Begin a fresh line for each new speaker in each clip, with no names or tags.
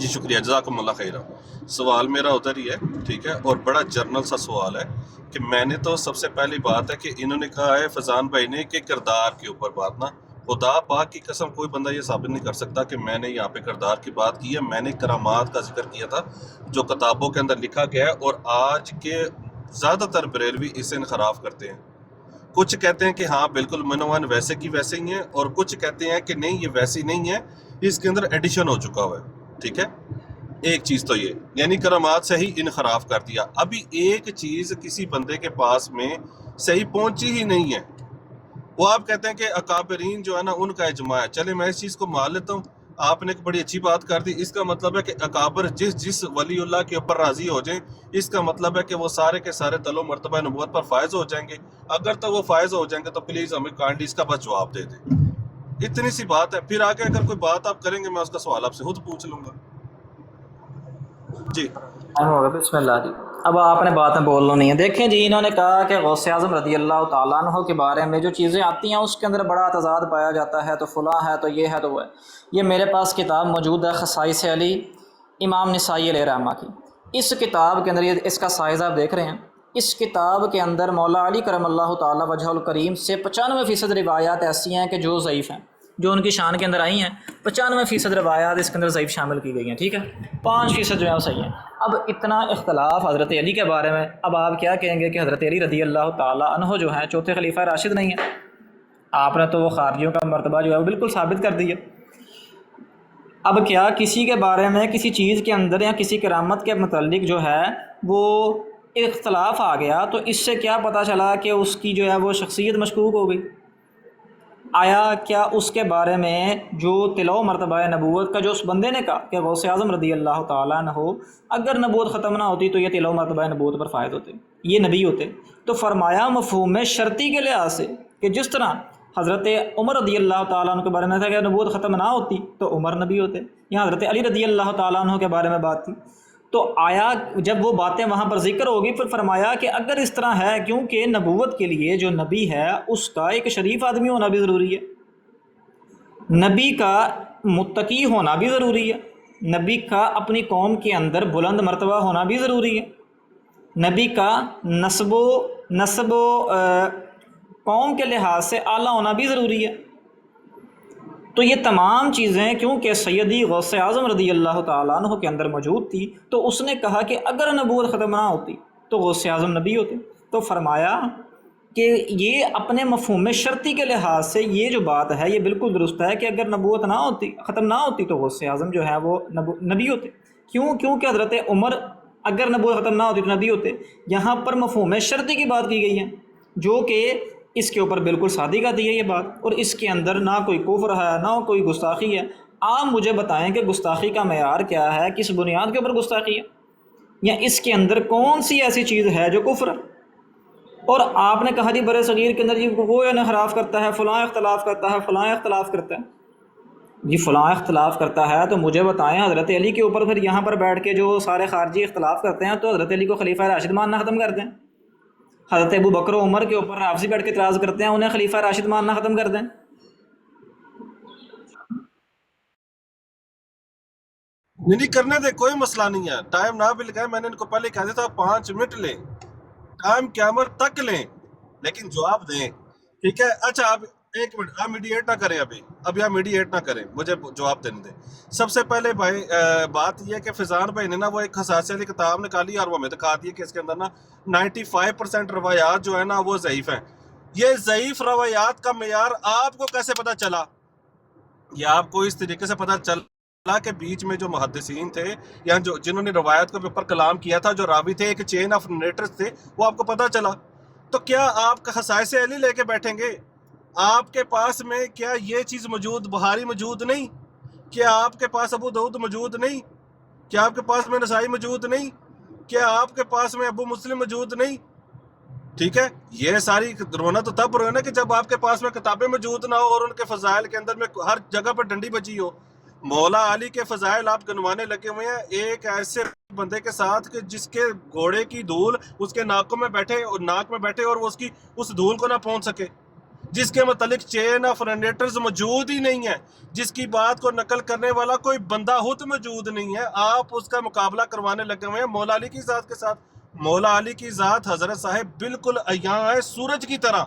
جی شکریہ، جزاکم اللہ خیرہ۔ سوال میرا ادھر ہی ہے، ٹھیک ہے، اور بڑا جرنل سا سوال ہے کہ میں نے تو سب سے پہلی بات ہے کہ انہوں نے کہا ہے فیضان بھائی نے کہ کردار کے اوپر بات نا، خدا پاک کی قسم کوئی بندہ یہ ثابت نہیں کر سکتا کہ میں نے یہاں پہ کردار کی بات کی ہے۔ میں نے کرامات کا ذکر کیا تھا جو کتابوں کے اندر لکھا گیا ہے، اور آج کے زیادہ تر بریلوی اسے انحراف کرتے ہیں۔ کچھ کہتے ہیں کہ ہاں بالکل منوان ویسے کی ویسے ہی ہیں، اور کچھ کہتے ہیں کہ نہیں یہ ویسی نہیں ہے، اس کے اندر ایڈیشن ہو چکا ہوا ہے، ٹھیک ہے۔ ایک چیز تو یہ یعنی کرامات سے ہی انحراف کر دیا۔ ابھی ایک چیز کسی بندے کے پاس میں صحیح پہنچی ہی نہیں ہے، وہ آپ کہتے ہیں کہ اکابرین جو ہے نا ان کا اجماع ہے۔ چلے میں اس چیز کو مان لیتا ہوں، آپ نے ایک بڑی اچھی بات کر دی۔ اس کا مطلب ہے کہ اکابر جس ولی اللہ کے اوپر راضی ہو جائیں، اس کا مطلب ہے کہ وہ سارے کے سارے تلو مرتبہ نبوت پر فائز ہو جائیں گے۔ اگر تو وہ فائز ہو جائیں گے تو پلیز ہمیں کائنڈلی اس کا بس جواب دے دیں۔ اتنی سی بات ہے، پھر آگے اگر کوئی بات آپ کریں گے میں اس کا سوال آپ سے خود پوچھ لوں گا۔ جی
ہوگا بسم اللہ جی۔ اب آپ نے بات میں بولنا نہیں ہے۔ دیکھیں جی، انہوں نے کہا کہ غوث اعظم رضی اللہ تعالیٰ عنہ کے بارے میں جو چیزیں آتی ہیں اس کے اندر بڑا تضاد پایا جاتا ہے، تو فلاں ہے تو یہ ہے تو وہ ہے۔ یہ میرے پاس کتاب موجود ہے خصائص علی امام نسائی علیہ رحمہ کی۔ اس کتاب کے اندر یہ اس کا سائز آپ دیکھ رہے ہیں، اس کتاب کے اندر مولا علی کرم اللہ تعالیٰ وجہ الکریم سے 95% روایات ایسی ہیں کہ جو ضعیف ہیں، جو ان کی شان کے اندر آئی ہیں 95% روایات اس کے اندر ضعیف شامل کی گئی ہیں، ٹھیک ہے، 5% جو ہے وہ صحیح ہیں۔ اب اتنا اختلاف حضرت علی کے بارے میں، اب آپ کیا کہیں گے کہ حضرت علی رضی اللہ تعالیٰ عنہ جو ہیں چوتھے خلیفہ راشد نہیں ہیں؟ آپ نے تو وہ خارجیوں کا مرتبہ جو ہے وہ بالکل ثابت کر دیا۔ اب کیا کسی کے بارے میں کسی چیز کے اندر یا کسی کرامت کے متعلق جو ہے وہ اختلاف آ گیا تو اس سے کیا پتہ چلا کہ اس کی جو ہے وہ شخصیت مشکوک ہو گئی؟ آیا کیا اس کے بارے میں جو تلو مرتبہ نبوت کا جو اس بندے نے کہا کہ غوث اعظم رضی اللہ تعالیٰ عنہ اگر نبوت ختم نہ ہوتی تو یہ تلو مرتبہ نبوت پر فائز ہوتے، یہ نبی ہوتے، تو فرمایا مفہوم شرطی کے لحاظ سے کہ جس طرح حضرت عمر رضی اللہ تعالیٰ عنہ کے بارے میں تھا کہ نبوت ختم نہ ہوتی تو عمر نبی ہوتے، یہاں حضرت علی رضی اللہ تعالیٰ عنہ کے بارے میں بات تھی، تو آیا جب وہ باتیں وہاں پر ذکر ہوگی پھر فرمایا کہ اگر اس طرح ہے، کیونکہ نبوت کے لیے جو نبی ہے اس کا ایک شریف آدمی ہونا بھی ضروری ہے، نبی کا متقی ہونا بھی ضروری ہے، نبی کا اپنی قوم کے اندر بلند مرتبہ ہونا بھی ضروری ہے، نبی کا نسب و قوم کے لحاظ سے اعلیٰ ہونا بھی ضروری ہے۔ تو یہ تمام چیزیں کیونکہ سیدی غوث اعظم رضی اللہ تعالیٰ عنہ کے اندر موجود تھی تو اس نے کہا کہ اگر نبوت ختم نہ ہوتی تو غوث اعظم نبی ہوتے، تو فرمایا کہ یہ اپنے مفہوم شرطی کے لحاظ سے یہ جو بات ہے یہ بالکل درست ہے کہ اگر نبوت نہ ہوتی ختم نہ ہوتی تو غوث اعظم جو ہے وہ نبی ہوتے۔ کیونکہ حضرت عمر اگر نبوت ختم نہ ہوتی تو نبی ہوتے۔ یہاں پر مفہوم شرطی کی بات کی گئی ہے جو کہ اس کے اوپر بالکل صادق آتی ہے یہ بات، اور اس کے اندر نہ کوئی کفر ہے نہ کوئی گستاخی ہے۔ آپ مجھے بتائیں کہ گستاخی کا معیار کیا ہے، کس بنیاد کے اوپر گستاخی ہے، یا اس کے اندر کون سی ایسی چیز ہے جو کفر ہے؟ اور آپ نے کہا جی برے صغیر کے اندر جی وہ انحراف کرتا ہے، فلاں اختلاف کرتا ہے، فلاں اختلاف کرتا ہے، جی فلاں اختلاف کرتا ہے تو مجھے بتائیں حضرت علی کے اوپر پھر یہاں پر بیٹھ کے جو سارے خارجی اختلاف کرتے ہیں تو حضرت علی کو خلیفہ راشد ماننا ختم کر دیں، حضرت ابو بکر و عمر کے اوپر رافضی بیٹھ کے اعتراض کرتے ہیں انہیں خلیفہ راشد ماننا ختم کر دیں۔
نہیں کرنے دے، کوئی مسئلہ نہیں ہے، ٹائم نہ بھی لگائے، میں نے ان کو پہلے کہا تھا 5 منٹ لیں، ٹائم قیامت تک لیں لیکن جواب دیں، ٹھیک ہے۔ اچھا آپ ایک منٹ، آپ میڈیٹ نہ کریں، ابھی آپ میڈیٹ نہ کریں، مجھے جواب دینے دیں۔ سب سے پہلے بھائی بات یہ ہے کہ فیضان بھائی نے نا وہ ایک خصائص علی کتاب نکالی اور وہ ہمیں دکھا دی کہ اس کے اندر نا 95% روایات جو ہے نا وہ ضعیف ہیں۔ یہ ضعیف روایات کا معیار آپ کو کیسے پتہ چلا؟ یہ آپ کو اس طریقے سے پتہ چلا کہ بیچ میں جو محدثین تھے یا جو جنہوں نے روایت کے اوپر کلام کیا تھا، جو راوی تھے، ایک چین آف نیٹرز تھے، وہ آپ کو پتہ چلا۔ تو کیا آپ خصائص علی لے کے بیٹھیں گے؟ آپ کے پاس میں کیا یہ چیز موجود، بخاری موجود نہیں؟ کیا آپ کے پاس ابو داؤد موجود نہیں؟ کیا آپ کے پاس میں نسائی موجود نہیں؟ کیا آپ کے پاس میں ابو مسلم موجود نہیں؟ ٹھیک ہے، یہ ساری رونا تو تب رونا کہ جب آپ کے پاس میں کتابیں موجود نہ ہو اور ان کے فضائل کے اندر میں ہر جگہ پر ڈنڈی بجی ہو۔ مولا علی کے فضائل آپ گنوانے لگے ہوئے ہیں ایک ایسے بندے کے ساتھ کہ جس کے گھوڑے کی دھول اس کے ناک میں بیٹھے اور وہ اس دھول کو نہ پہنچ سکے۔ جس کے متعلق چین آف نریٹرز موجود ہی نہیں ہے، جس کی بات کو نقل کرنے والا کوئی بندہ خود موجود نہیں ہے، آپ اس کا مقابلہ کروانے لگے ہوئے ہیں مولا علی کی ذات کے ساتھ۔ مولا علی کی ذات حضرت صاحب بالکل عیاں ہے سورج کی طرح،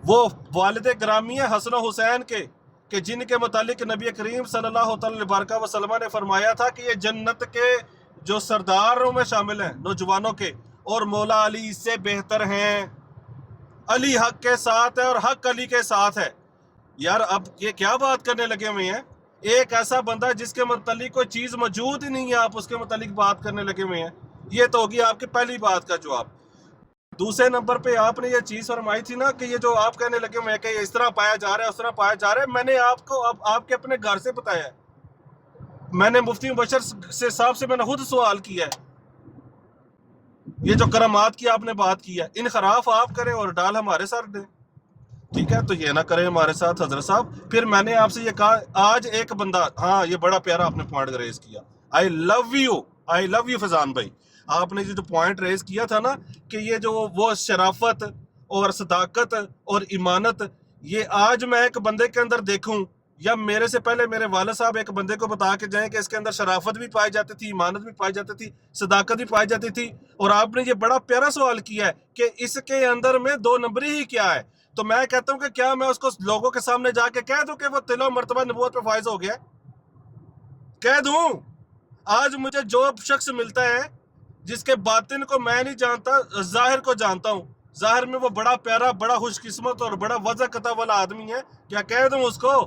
وہ والد گرامی ہے حسن و حسین کے، کہ جن کے متعلق نبی کریم صلی اللہ تعالی وسلم نے فرمایا تھا کہ یہ جنت کے جو سرداروں میں شامل ہیں نوجوانوں کے، اور مولا علی اس سے بہتر ہیں۔ علی حق کے ساتھ ہے اور حق علی کے ساتھ ہے۔ یار اب یہ کیا بات کرنے لگے ہوئے ہیں؟ ایک ایسا بندہ جس کے متعلق کوئی چیز موجود ہی نہیں ہے، آپ اس کے متعلق بات کرنے لگے ہوئے ہیں۔ یہ تو ہوگی آپ کی پہلی بات کا جواب۔ دوسرے نمبر پہ آپ نے یہ چیز فرمائی تھی نا کہ یہ جو آپ کہنے لگے ہوئے ہیں کہ اس طرح پایا جا رہا ہے اس طرح پایا جا رہا ہے، میں نے آپ کو آپ کے اپنے گھر سے بتایا ہے، میں نے مفتی مبشر سے صاحب سے میں نے خود سوال کیا ہے۔ یہ جو کرامات کی آپ نے بات کی ہے، انحراف آپ کریں اور ڈال ہمارے سر دیں، ٹھیک ہے؟ تو یہ نہ کریں ہمارے ساتھ حضرت صاحب۔ پھر میں نے آپ سے یہ کہا، آج ایک بندہ، ہاں یہ بڑا پیارا آپ نے پوائنٹ ریز کیا، آئی لو یو فیضان بھائی۔ آپ نے جو پوائنٹ ریز کیا تھا نا کہ یہ جو وہ شرافت اور صداقت اور ایمانت، یہ آج میں ایک بندے کے اندر دیکھوں، یا میرے سے پہلے میرے والد صاحب ایک بندے کو بتا کے جائیں کہ اس کے اندر شرافت بھی پائی جاتی تھی، ایمانت بھی پائی جاتی تھی، صداقت بھی پائی جاتی تھی، اور آپ نے یہ بڑا پیارا سوال کیا ہے کہ اس کے اندر میں 2 نمبری ہی کیا ہے، تو میں کہتا ہوں کہ کیا میں اس کو لوگوں کے سامنے جا کے کہہ دوں کہ وہ تل و مرتبہ نبوت پہ فائز ہو گیا؟ کہہ دوں؟ آج مجھے جو شخص ملتا ہے جس کے باطن کو میں نہیں جانتا، ظاہر کو جانتا ہوں، ظاہر میں وہ بڑا پیارا، بڑا خوش قسمت اور بڑا وضع قطع والا آدمی ہے، کیا کہہ دوں اس کو؟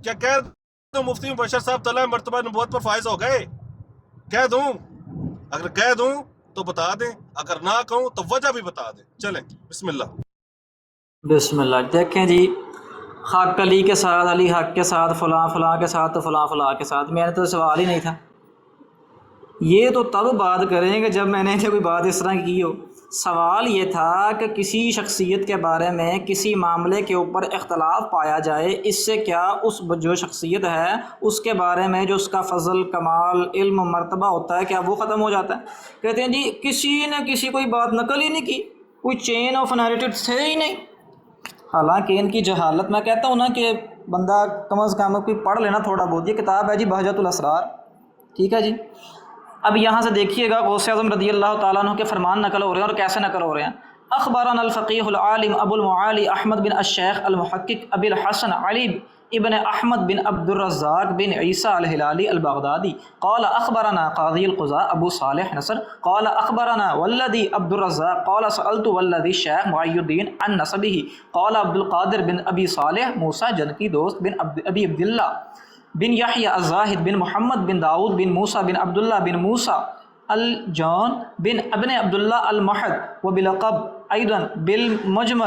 کیا کہہ دوں مفتی مبشر صاحب طلع مرتبہ نبوت پر فائز ہو گئے؟ کہہ دوں؟ اگر کہہ دوں تو بتا دیں، اگر نہ کہوں تو وجہ بھی بتا دیں۔ چلیں بسم اللہ۔
بسم اللہ۔ دیکھیں جی، حق علی کے ساتھ، علی حق کے ساتھ، فلاں فلاں کے ساتھ، تو فلاں فلاں کے ساتھ، میں نے تو سوال ہی نہیں تھا۔ یہ تو تب بات کریں کہ جب میں نے کوئی بات اس طرح کی ہو۔ سوال یہ تھا کہ کسی شخصیت کے بارے میں کسی معاملے کے اوپر اختلاف پایا جائے، اس سے کیا اس جو شخصیت ہے اس کے بارے میں جو اس کا فضل، کمال، علم، مرتبہ ہوتا ہے، کیا وہ ختم ہو جاتا ہے؟ کہتے ہیں جی کسی نے کسی کوئی بات نقل ہی نہیں کی، کوئی چین آف نریٹڈ تھے ہی نہیں۔ حالانکہ ان کی جہالت، میں کہتا ہوں نا کہ بندہ کم از کم کوئی پڑھ لینا تھوڑا بہت۔ یہ کتاب ہے جی بہجت الاسرار، ٹھیک ہے جی۔ اب یہاں سے دیکھیے گا غوث اعظم رضی اللہ تعالیٰ عنہ کے فرمان نقل ہو رہے ہیں، اور کیسے نقل ہو رہے ہیں۔ اخبرنا الفقیہ العالم ابو المعالی احمد بن الشیخ المحقق ابی الحسن علی ابن احمد بن عبد الرزاق بن عیسیٰ الہلالی البغدادی قال اخبرنا قاضی القضاء ابو صالح نصر قال اخبرنا والذی عبد الرزاق قال سألت والذی شیخ معی الدین عن نسبہ قال عبد القادر بن ابی صالح موسیٰ جنکی دوست بن ابی عبداللہ بن یحییٰ الزاہد بن محمد بن داؤد بن موسیٰ بن عبداللہ بن موسیٰ الجون بن ابن عبداللہ المحد وبلقب ایضا بالمجل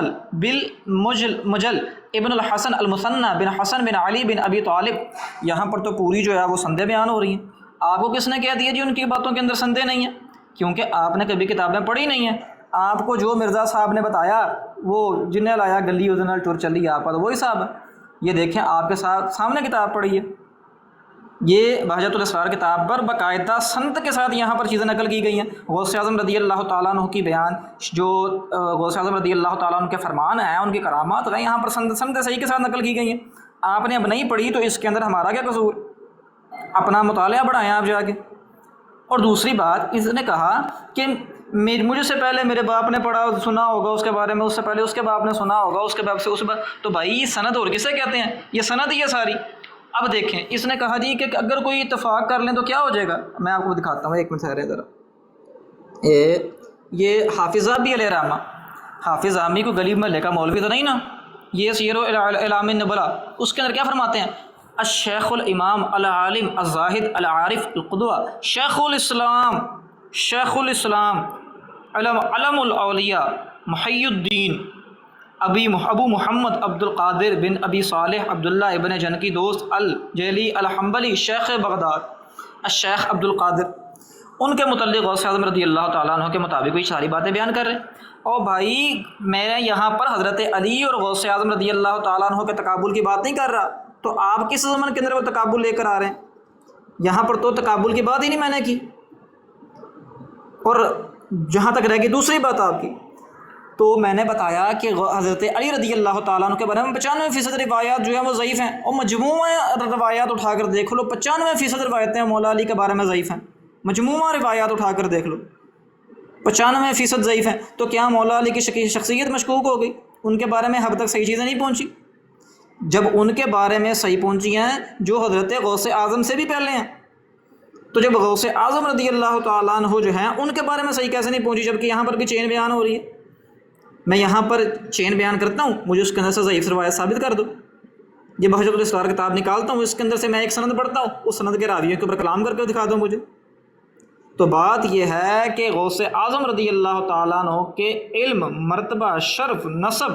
ابن الحسن المثنى بن حسن بن علی بن ابی طالب۔ یہاں پر تو پوری جو ہے وہ سندیں بیان ہو رہی ہیں۔ آپ کو کس نے کہہ دیا جی ان کی باتوں کے اندر سندیں نہیں ہیں؟ کیونکہ آپ نے کبھی کتابیں پڑھی نہیں ہیں۔ آپ کو جو مرزا صاحب نے بتایا وہ جنہیں لایا گلی ادھر ٹور چلی، آپ کا تو وہی صاحب ہے۔ یہ دیکھیں آپ کے ساتھ سامنے کتاب پڑھی ہے، یہ بہجت الاسرار کتاب پر باقاعدہ سند کے ساتھ یہاں پر چیزیں نقل کی گئی ہیں۔ غوث اعظم رضی اللہ تعالیٰ عنہ کی بیان، جو غوث اعظم رضی اللہ تعالیٰ عنہ کے فرمان ہیں، ان کی کرامات ہیں، یہاں پر سند صحیح کے ساتھ نقل کی گئی ہیں۔ آپ نے اب نہیں پڑھی تو اس کے اندر ہمارا کیا قصور؟ اپنا مطالعہ بڑھائیں آپ جا کے۔ اور دوسری بات، اس نے کہا کہ مجھے سے پہلے میرے باپ نے پڑھا سنا ہوگا اس کے بارے میں، اس سے پہلے اس کے باپ نے سنا ہوگا، اس کے باپ سے اس باپ، تو بھائی یہ سند اور کسے کہتے ہیں؟ یہ سند ہی ہے ساری۔ اب دیکھیں اس نے کہا جی کہ اگر کوئی اتفاق کر لیں تو کیا ہو جائے گا؟ میں آپ کو دکھاتا ہوں، ایک منٹ ٹھہرے ذرا۔ یہ حافظ ذہبی علیہ رحمہ، حافظ ذہبی کو گلی محلے کا مولوی تو نہیں نا، یہ سیر و اعلام النبلاء، اس کے اندر کیا فرماتے ہیں؟ الشیخ الامام العالم الزاہد العارف القدوہ شیخ الاسلام علم الاولیاء محی الدین ابو محمد عبد القادر بن ابی صالح عبداللہ ابن جنکی دوست الجیلی الحنبلی شیخ بغداد الشیخ عبد القادر، ان کے متعلق غوث اعظم رضی اللہ تعالیٰ عنہ کے مطابق یہ ساری باتیں بیان کر رہے ہیں۔ اور بھائی میں یہاں پر حضرت علی اور غوث اعظم رضی اللہ تعالیٰ عنہ کے تقابل کی بات نہیں کر رہا، تو آپ کس زمن کے اندر وہ تقابل لے کر آ رہے ہیں؟ یہاں پر تو تقابل کی بات ہی نہیں میں نے کی۔ اور جہاں تک رہ گئی دوسری بات آپ کی، تو میں نے بتایا کہ حضرت علی رضی اللہ تعالیٰ عنہ کے بارے میں 95% روایات جو ہیں وہ ضعیف ہیں، اور مجموعہ روایات اٹھا کر دیکھ لو 95% روایتیں مولا علی کے بارے میں ضعیف ہیں، مجموعہ روایات اٹھا کر دیکھ لو 95% ضعیف ہیں۔ تو کیا مولا علی کی شخصیت مشکوک ہو گئی؟ ان کے بارے میں اب تک صحیح چیزیں نہیں پہنچی؟ جب ان کے بارے میں صحیح پہنچی ہیں جو حضرت غوث اعظم سے بھی پہلے ہیں، تو جب غوث اعظم رضی اللہ تعالیٰ عنہ جو ہیں ان کے بارے میں صحیح کیسے نہیں پہنچی، جبکہ یہاں پر بھی چین بیان ہو رہی ہے؟ میں یہاں پر چین بیان کرتا ہوں، مجھے اس کے اندر سے ضعیف روایت ثابت کر دو۔ یہ بہجت الاسرار کتاب نکالتا ہوں، اس کے اندر سے میں ایک سند پڑھتا ہوں، اس سند کے راویوں کے اوپر کلام کر کے دکھا دو مجھے۔ تو بات یہ ہے کہ غوث اعظم رضی اللہ تعالیٰ عنہ کے علم، مرتبہ، شرف، نسب،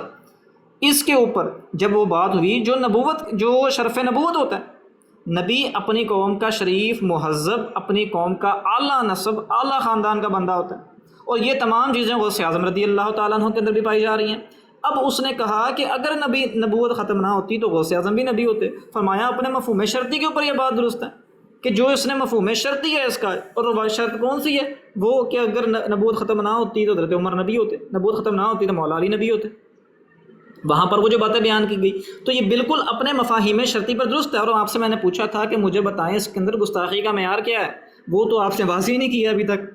اس کے اوپر جب وہ بات ہوئی، جو شرف نبوت ہوتا ہے، نبی اپنی قوم کا شریف، مہذب، اپنی قوم کا اعلیٰ نسب، اعلیٰ خاندان کا بندہ ہوتا ہے، اور یہ تمام چیزیں غوث اعظم رضی اللہ تعالیٰ عنہ کے اندر بھی پائی جا رہی ہیں۔ اب اس نے کہا کہ اگر نبوت ختم نہ ہوتی تو غوث اعظم بھی نبی ہوتے۔ فرمایا اپنے مفہوم شرطی کے اوپر یہ بات درست ہے کہ جو اس نے مفہوم شرطی ہے اس کا، اور شرط کون سی ہے؟ وہ کہ اگر نبوت ختم نہ ہوتی تو حضرت عمر نبی ہوتے، نبوت ختم نہ ہوتی تو مولا علی نبی ہوتے۔ وہاں پر وہ جو باتیں بیان کی گئی تو یہ بالکل اپنے مفاہیم شرطی پر درست ہے۔ اور آپ سے میں نے پوچھا تھا کہ مجھے بتائیں اس کے اندر گستاخی کا معیار کیا ہے، وہ تو آپ سے واضح ہی نہیں کیا ابھی تک،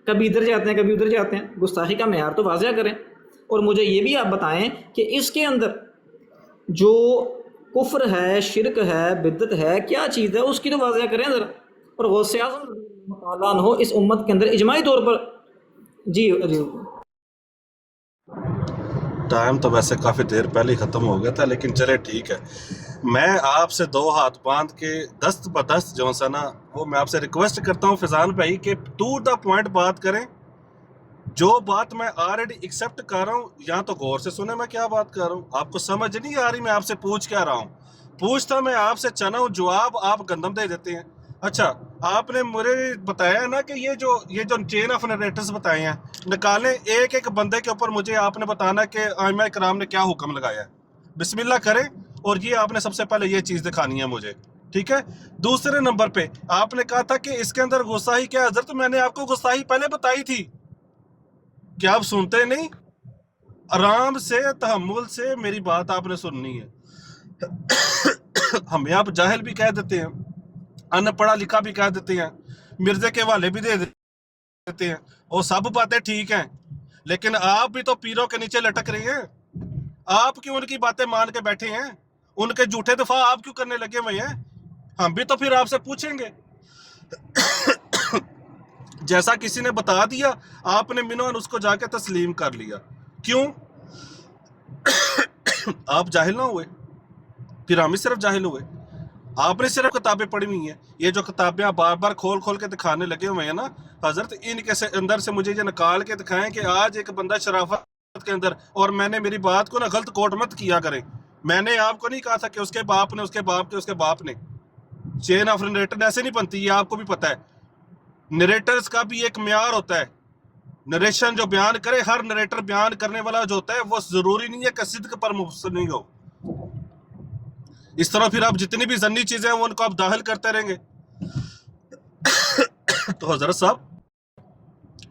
کبھی ادھر جاتے ہیں کبھی ادھر جاتے ہیں۔ گستاخی کا معیار تو واضح کریں، اور مجھے یہ بھی آپ بتائیں کہ اس کے اندر جو کفر ہے، شرک ہے، بدعت ہے، کیا چیز ہے اس کی تو واضح کریں ذرا۔ اور غوث اعظم رضی اللہ تعالیٰ عنہ اس امت کے اندر اجماعی طور پر جی
ٹائم تو ویسے کافی دیر پہلے ہی ختم ہو گیا تھا، لیکن چلے ٹھیک ہے، میں آپ سے دو ہاتھ باندھ کے دست بدست جو ہے نا وہ میں آپ سے ریکویسٹ کرتا ہوں فیضان بھائی کہ ٹو دا پوائنٹ بات کریں۔ جو بات میں آلریڈی ایکسیپٹ کر رہا ہوں یا تو غور سے سنیں میں کیا بات کر رہا ہوں، آپ کو سمجھ نہیں آ رہی میں آپ سے پوچھ کیا رہا ہوں، پوچھتا میں آپ سے چنا ہوں، جواب آپ گندم دے دیتے ہیں۔ اچھا آپ نے مجھے بتایا نا کہ یہ جو چین آف نریٹرز بتائے ہیں، نکالیں ایک ایک بندے کے اوپر، مجھے آپ نے بتانا کہ ائمہ کرام نے کیا حکم لگایا ہے، بسم اللہ کریں، اور یہ آپ نے سب سے پہلے یہ چیز دکھانی ہے مجھے، ٹھیک ہے۔ دوسرے نمبر پہ آپ نے کہا تھا کہ اس کے اندر گستاخی کیا ہے، حضرت میں نے آپ کو گستاخی پہلے بتائی تھی، کیا آپ سنتے نہیں؟ آرام سے تحمل سے میری بات آپ نے سننی ہے۔ ہمیں آپ جاہل بھی کہہ دیتے ہیں، ان پڑھا لکھا بھی کہہ دیتے ہیں، مرزے کے والے بھی دے دیتے ہیں، اور سب باتیں ٹھیک ہیں، لیکن آپ بھی تو پیروں کے نیچے لٹک رہی ہیں، آپ کیوں ان کی باتیں مان کے بیٹھے ہیں، ان کے جھوٹے دفاع آپ کیوں کرنے لگے ہوئے ہیں؟ ہم بھی تو پھر آپ سے پوچھیں گے۔ جیسا کسی نے بتا دیا آپ نے منوان اس کو جا کے تسلیم کر لیا، کیوں؟ آپ جاہل نہ ہوئے، پھر ہم ہی صرف جاہل ہوئے، آپ نے صرف کتابیں پڑھی ہوئی ہیں، یہ جو کتابیں آپ بار بار کھول کھول کے دکھانے لگے ہوئے ہیں نا حضرت، ان کے اندر سے مجھے یہ نکال کے دکھائیں کہ آج ایک بندہ شرافت کے اندر، اور میں نے میری بات کو نا غلط کوٹ مت کیا کریں، میں نے آپ کو نہیں کہا تھا کہ اس کے باپ نے، اس کے باپ کے، اس کے باپ نے، چین آف نریٹر ایسے نہیں بنتی، یہ آپ کو بھی پتہ ہے۔ نریٹرز کا بھی ایک معیار ہوتا ہے، نریشن جو بیان کرے، ہر نریٹر بیان کرنے والا جو ہوتا ہے وہ ضروری نہیں ہے کہ صدق پر مبنی ہو۔ اس طرح پھر آپ جتنی بھی ضنی چیزیں ہیں وہ ان کو آپ داخل کرتے رہیں گے۔ تو حضرت صاحب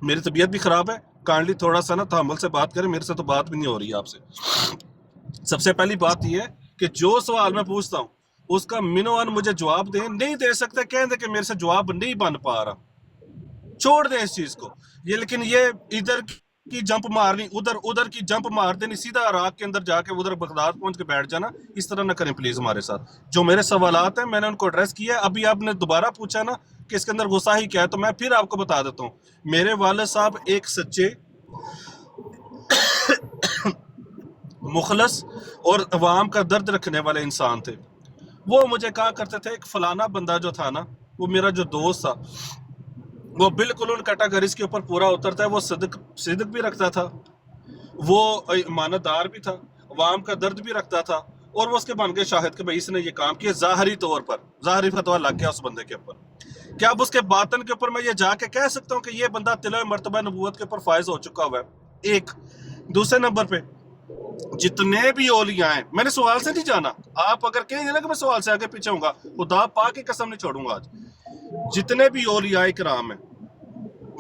میری طبیعت بھی خراب ہے، کائنڈلی تھوڑا سا نا تحمل سے بات کریں، میرے سے تو بات بھی نہیں ہو رہی ہے آپ سے۔ سب سے پہلی بات یہ ہے کہ جو سوال میں پوچھتا ہوں اس کا منوان مجھے جواب دیں، نہیں دے سکتے کہیں دیں کہ میرے سے جواب نہیں بن پا رہا، چھوڑ دیں اس چیز کو، یہ لیکن یہ ادھر کی جمپ مارنی، ادھر کی جمپ مار دینی، سیدھا عراق کے اندر جا کے ادھر بغداد پہنچ کے بیٹھ جانا، اس طرح نہ کریں پلیز ہمارے ساتھ۔ جو میرے سوالات ہیں میں نے ان کو ایڈریس کیا ہے، ابھی آپ نے دوبارہ پوچھا نا کہ اس کے اندر غصاہی کیا ہے، تو میں پھر آپ کو بتا دیتا ہوں، میرے والد صاحب ایک سچے، مخلص اور عوام کا درد رکھنے والے انسان تھے۔ وہ مجھے کہا کرتے تھے ایک فلانا بندہ جو تھا نا، وہ میرا جو دوست تھا، وہ بالکل ان کیٹاگریز کے اوپر پورا اترتا ہے، وہ صدق بھی رکھتا تھا، وہ امانت دار بھی تھا، عوام کا درد بھی رکھتا تھا، اور وہ اس کے بن گئے شاہد کہ بھائی اس نے یہ کام کیا، ظاہری طور پر ظاہری فتویٰ لگ گیا اس بندے کے اوپر۔ کیا اب اس کے باطن کے اوپر میں یہ جا کے کہہ سکتا ہوں کہ یہ بندہ طلوع مرتبہ نبوت کے اوپر فائز ہو چکا ہوا ہے؟ ایک دوسرے نمبر پہ جتنے بھی اولیاء ہیں، میں نے سوال سے نہیں جانا، آپ اگر کہیں گے نا کہ میں سوال سے آگے پیچھے ہوں گا، خدا پاک کی قسم نہیں چھوڑوں گا، آج جتنے بھی اولیاء کرام ہیں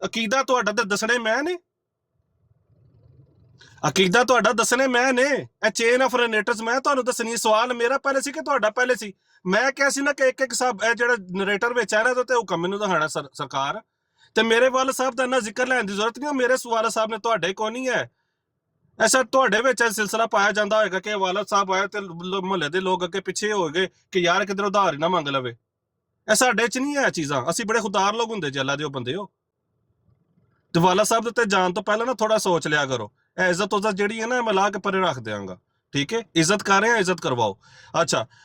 ਅਕੀਦਾ ਤੁਹਾਡਾ ਤੇ ਦੱਸਣੇ ਮੈਂ ਨੇ, ਅਕੀਦਾ ਤੁਹਾਡਾ ਦੱਸਣੇ ਮੈਂ ਨੇ, ਇਹ ਚੇਨ ਆਫ ਨਰੇਟਰਸ ਮੈਂ ਤੁਹਾਨੂੰ ਦੱਸਣੀ। ਸਵਾਲ ਮੇਰਾ ਪਹਿਲੇ ਸੀ ਕਿ ਤੁਹਾਡਾ ਪਹਿਲੇ ਸੀ? ਮੈਂ ਕਿਹਾ ਸੀ ਨਾ ਕਿ ਇੱਕ ਇੱਕ ਸਾਹਿਬ ਇਹ ਜਿਹੜਾ ਨਰੇਟਰ ਵਿੱਚ ਆ ਰਿਹਾ ਤੇ ਹੁਕਮ ਮੈਨੂੰ ਦਿਖਾਣਾ ਸਰਕਾਰ, ਤੇ ਮੇਰੇ ਵਾਲਾ ਸਾਹਿਬ ਦਾ ਇੰਨਾ ਜ਼ਿਕਰ ਲੈਣ ਦੀ ਜ਼ਰੂਰਤ ਨਹੀਂ। ਮੇਰੇ ਵਾਲਾ ਸਾਹਿਬ ਨੇ ਤੁਹਾਡੇ ਕੋ ਨਹੀਂ ਹੈ, ਐਸਾ ਤੁਹਾਡੇ ਵਿੱਚ ਇਹ ਸਿਲਸਿਲਾ ਪਾਇਆ ਜਾਂਦਾ ਹੋਏਗਾ ਕਿ ਵਾਲਾ ਸਾਹਿਬ ਆਇਆ ਤੇ ਮੁਹੱਲੇ ਦੇ ਲੋਕ ਅੱਗੇ ਪਿੱਛੇ ਹੋ ਗਏ ਕਿ ਯਾਰ ਕਿਧਰ ਉਧਾਰ ਹੀ ਨਾ ਮੰਗ ਲਵੇ। ਇਹ ਸਾਡੇ 'ਚ ਨਹੀਂ ਹੈ ਚੀਜ਼ਾਂ, ਅਸੀਂ ਬੜੇ ਖੁਦਾਰ ਲੋਕ ਹੁੰਦੇ ਜੇ, ਅੱਲਾ ਦੇ ਉਹ ਬੰਦੇ ਹੋ। ਤੇ ਵਾਲਾ ਸਾਹਿਬ ਦੇ ਉੱਤੇ ਜਾਣ ਤੋਂ ਪਹਿਲਾਂ ਨਾ ਥੋੜਾ ਸੋਚ ਲਿਆ ਕਰੋ। ਇਹ ਇੱਜ਼ਤ ਉਜ਼ਤ ਜਿਹੜੀ ਹੈ ਨਾ ਮੈਂ ਲਾ ਕੇ ਪਰੇ ਰੱਖ ਦਿਆਂਗਾ, ਠੀਕ ਹੈ? ਇੱਜ਼ਤ ਕਰ ਰਹੇ ਆ, ਇੱਜ਼ਤ ਕਰਵਾਓ। ਅੱਛਾ,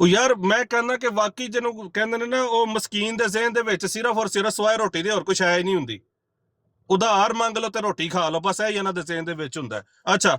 ਉਹ ਯਾਰ ਮੈਂ ਕਹਿੰਦਾ ਕਿ ਵਾਕਈ ਜਿਹਨੂੰ ਕਹਿੰਦੇ ਨੇ ਨਾ ਉਹ ਮਸਕੀਨ ਦੇ ਜ਼ਿਹਨ ਦੇ ਵਿੱਚ ਸਿਰਫ ਔਰ ਸਿਰਫ ਸਵਾਏ ਰੋਟੀ ਦੇ ਹੋਰ ਕੁਛ ਹੈ ਹੀ ਨਹੀਂ ਹੁੰਦੀ। ਉਧਾਰ ਮੰਗ ਲਓ ਤੇ ਰੋਟੀ ਖਾ ਲਓ, ਬਸ ਇਹ ਇਹਨਾਂ ਦੇ ਜ਼ਿਹਨ ਦੇ ਵਿੱਚ ਹੁੰਦਾ। ਅੱਛਾ,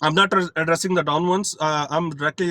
I'm not addressing the down ones, I'm directly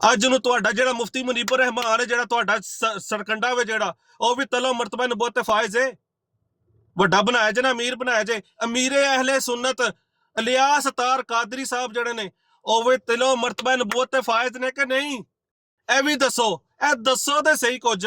ਅੱਜ ਨੂੰ ਤੁਹਾਡਾ ਜਿਹੜਾ ਮੁਫਤੀ ਮੁਨੀਬੁਰ ਰਹਿਮਾਨ ਹੈ, ਜਿਹੜਾ ਤੁਹਾਡਾ ਸਰਕੰਡਾ ਵੇ, ਜਿਹੜਾ ਉਹ ਵੀ ਤਲਾ ਮਰਤਬਾ ਨਬੂਵਤ ਤੇ ਫਾਇਜ਼ ਹੈ, ਵੱਡਾ ਬਣਾਇਆ ਜੇ ਨਾ ਅਮੀਰ ਬਣਾਇਆ ਜੇ। ਅਮੀਰੇ ਅਹਲੇ ਸੁਨਨਤ ਇਲਿਆਸ ਤਾਰ ਕਾਦਰੀ ਸਾਹਿਬ ਜਿਹੜੇ ਨੇ ਉਹ ਵੀ ਤਲਾ ਮਰਤਬਾ ਨਬੂਵਤ ਤੇ ਫਾਇਜ਼ ਨੇ ਕਿ ਨਹੀਂ? ਇਹ ਵੀ ਦੱਸੋ, ਇਹ ਦੱਸੋ ਤੇ ਸਹੀ ਕੁਝ।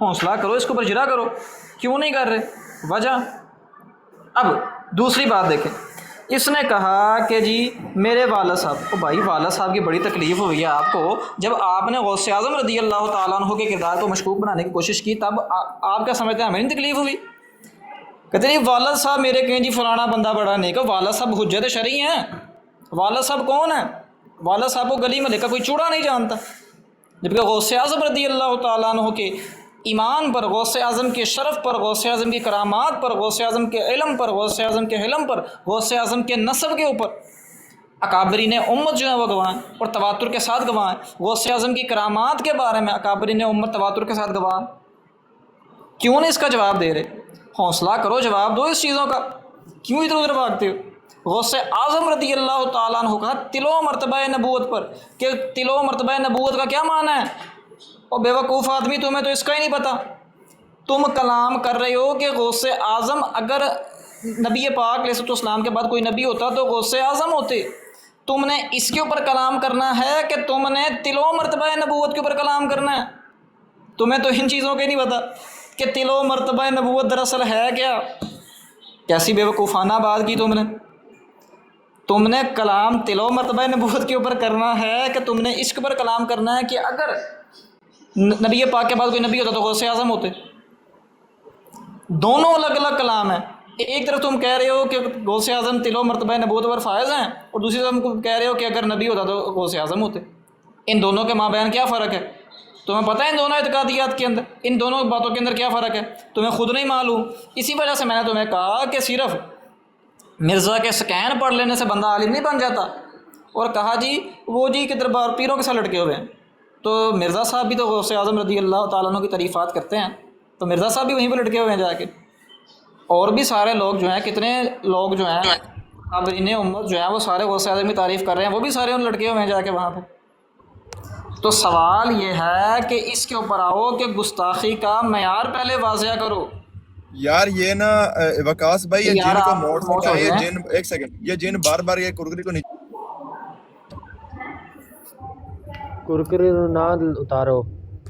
حوصلہ کرو، اس کے اوپر جرا کرو، کیوں نہیں کر رہے؟ وجہ۔ اب دوسری بات دیکھیں، اس نے کہا کہ جی میرے والد صاحب، بھائی والد صاحب کی بڑی تکلیف ہوئی ہے آپ کو، جب آپ نے غوث اعظم رضی اللہ تعالیٰ عنہ کے کردار کو مشکوک بنانے کی کوشش کی، تب آپ کیا سمجھتے ہیں ہمیں نہیں تکلیف ہوئی؟ کہتے ہیں والد صاحب میرے کہیں جی فلانا بندہ بڑا نیک ہے، والد صاحب حجت شرعی ہیں۔ والد صاحب کون ہیں؟ والد صاحب کو گلی میں لے کر کوئی چوڑا نہیں جانتا، جبکہ غوث اعظم رضی اللہ تعالیٰ عنہ کے ایمان پر، غوث اعظم کے شرف پر، غوث اعظم کی کرامات پر، غوث اعظم کے علم پر، غوث اعظم کے حلم پر، غوث اعظم کے نسب کے اوپر اکابرین امت جو ہیں وہ گواہ ہیں، اور تواتر کے ساتھ گواہ ہیں۔ غوث اعظم کی کرامات کے بارے میں اکابرین امت تواتر کے ساتھ گواہ ہیں۔ کیوں نہیں اس کا جواب دے رہے؟ حوصلہ کرو، جواب دو اس چیزوں کا، کیوں ادھر ادھر بھاگتے ہو؟ غوث اعظم رضی اللہ تعالیٰ عنہ کا تلو مرتبہ نبوت پر، کہ تلو مرتبہ نبوت کا کیا معنی ہے؟ اور بے وقوف آدمی، تمہیں تو اس کا ہی نہیں پتہ۔ تم کلام کر رہے ہو کہ غوث اعظم، اگر نبی پاک علیہ السلام کے بعد کوئی نبی ہوتا تو غوث اعظم ہوتے۔ تم نے اس کے اوپر کلام کرنا ہے کہ تم نے تلو مرتبہ نبوت کے اوپر کلام کرنا ہے؟ تمہیں تو ان چیزوں کے نہیں پتہ کہ تلو مرتبہ نبوت دراصل ہے کیا۔ کیسی بے وقوفانہ بات کی تم نے کلام تلو مرتبہ نبوت کے اوپر کرنا ہے کہ تم نے اس کے اوپر کلام کرنا ہے کہ اگر نبی پاک کے بعد کوئی نبی ہوتا تو غوث اعظم ہوتے؟ دونوں الگ الگ کلام ہیں۔ ایک طرف تم کہہ رہے ہو کہ غوث اعظم تلو مرتبہ نبوت پر فائز ہیں، اور دوسری طرف تم کہہ رہے ہو کہ اگر نبی ہوتا تو غوث اعظم ہوتے۔ ان دونوں کے مابین کیا فرق ہے؟ تمہیں پتہ ہے ان دونوں اعتقادیات کے اندر، ان دونوں باتوں کے اندر کیا فرق ہے؟ تمہیں خود نہیں معلوم۔ اسی وجہ سے میں نے تمہیں کہا کہ صرف مرزا کے سکین پڑھ لینے سے بندہ عالم نہیں بن جاتا، اور کہا جی وہ جی کے دربار پیروں کے ساتھ لٹکے ہوئے ہیں، تو مرزا صاحب بھی تو غوث اعظم رضی اللہ تعالیٰ عنہ کی تعریفات کرتے ہیں، تو مرزا صاحب بھی وہیں پہ لٹکے ہوئے ہیں جا کے۔ اور بھی سارے لوگ جو ہیں، کتنے لوگ جو ہیں قابلین امت جو ہیں، وہ سارے غوث اعظم کی تعریف کر رہے ہیں، وہ بھی سارے ان لٹکے ہوئے ہیں جا کے وہاں پہ۔ تو سوال یہ ہے کہ اس کے اوپر آؤ کہ گستاخی کا معیار پہلے واضح کرو۔
یار یہ نا وکاس بھائی، یہ
یار
جن کو
آپ
موڈ
خاموش
ہوتا
ہو
ہے، یہ
جائیں۔
جن ایک سیکنڈ، یہ جن بار بار یہ کرکری کو نہیں
کرکرے نہ اتارو،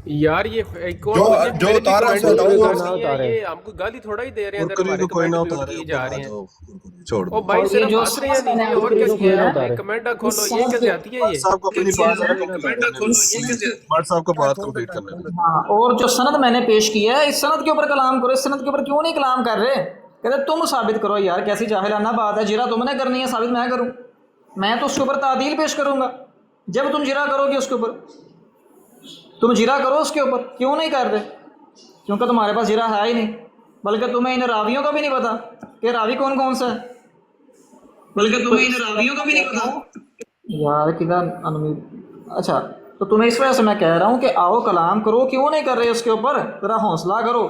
یار یہ کون
جو
مجھے
جو
میرے لیے
اتارا
کمنٹ
اسے
کرکرے
ہٹاؤ۔
کو نہ
نہیں ہے،
اتارے۔
یہ ہم کو گالی تھوڑا ہی دے رہے ہیں، ادھر
کرکری
ہمارے
کو کوئی نہ
کمنٹ
اتارے،
میوٹ کیے
اوپر
جا
آ
رہے ہیں۔
جاؤ، کرکری چھوڑ دو۔
او بھائی
اور یہ
صرف
جو
ہنس رہے ہیں
سمجھ میں
نیچے، اور
نے
کیا
کرکرے کو
کیا
کوئی نہ
ہے؟
اتارے۔
کمنٹ
اس
کھولو، یہ
سند
کیا
کے
زیادتی ہے
بٹ
یہ؟
صاحب کو اپنی بات
اس
بٹ صاحب کو بات کمپلیٹ کرنے دیں۔
ہاں، اور جو سند میں نے پیش کیا ہے، اس سند کے اوپر کلام کرو۔ اس سند کے اوپر کیوں نہیں کلام کر رہے؟ کہتے تم ثابت کرو۔ یار کیسی جاہلانہ بات ہے، جرا تم نے کرنی ہے، ثابت میں کروں؟ میں تو اس کے اوپر تعدیل پیش کروں گا جب تم جرا کرو گے۔ اس کے اوپر تم جرا کرو، اس کے اوپر کیوں نہیں کر رہے؟ کیونکہ تمہارے پاس جرا ہے ہی نہیں، بلکہ تمہیں ان راویوں کا بھی نہیں پتا کہ راوی کون کون سا ہے، بلکہ تمہیں ان راویوں کا بھی نہیں پتا یار کدھر انمید۔ اچھا، تو تمہیں اس وجہ سے میں کہہ رہا ہوں کہ آؤ کلام کرو، کیوں نہیں کر رہے اس کے اوپر؟ ذرا حوصلہ کرو۔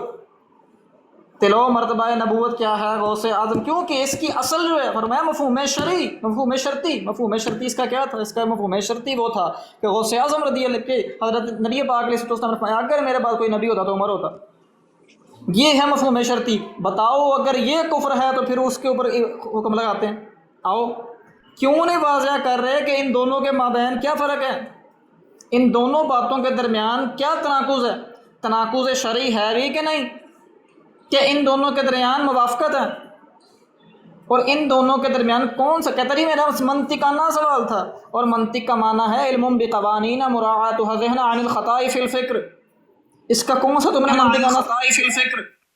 تلو مرتبہ نبوت کیا ہے غوث اعظم؟ کیونکہ اس کی اصل جو ہے فرمایا مفہوم شرعی، مفہوم شرطی۔ مفہوم شرطی اس کا کیا تھا؟ اس کا مفہوم شرطی وہ تھا کہ غوث اعظم رضی اللہ کے حضرت نبی پاک علیہ السلام نے فرمایا اگر میرے بعد کوئی نبی ہوتا تو عمر ہوتا۔ یہ ہے مفہوم شرطی۔ بتاؤ اگر یہ کفر ہے تو پھر اس کے اوپر حکم لگاتے ہیں۔ آؤ، کیوں نہیں واضح کر رہے کہ ان دونوں کے مابین کیا فرق ہے؟ ان دونوں باتوں کے درمیان کیا تناقض ہے؟ تناقض شرعی ہے بھی کہ نہیں؟ کہ ان دونوں کے درمیان موافقت ہے؟ اور ان دونوں کے درمیان کون سا؟ کہتا رہی میرا منطقانہ سوال تھا، اور منطق کا معنی ہے علم بقوانین مراعاتها ذہن عن الخطاء فی الفکر۔ اس کا کون سا تم نے منطقانہ؟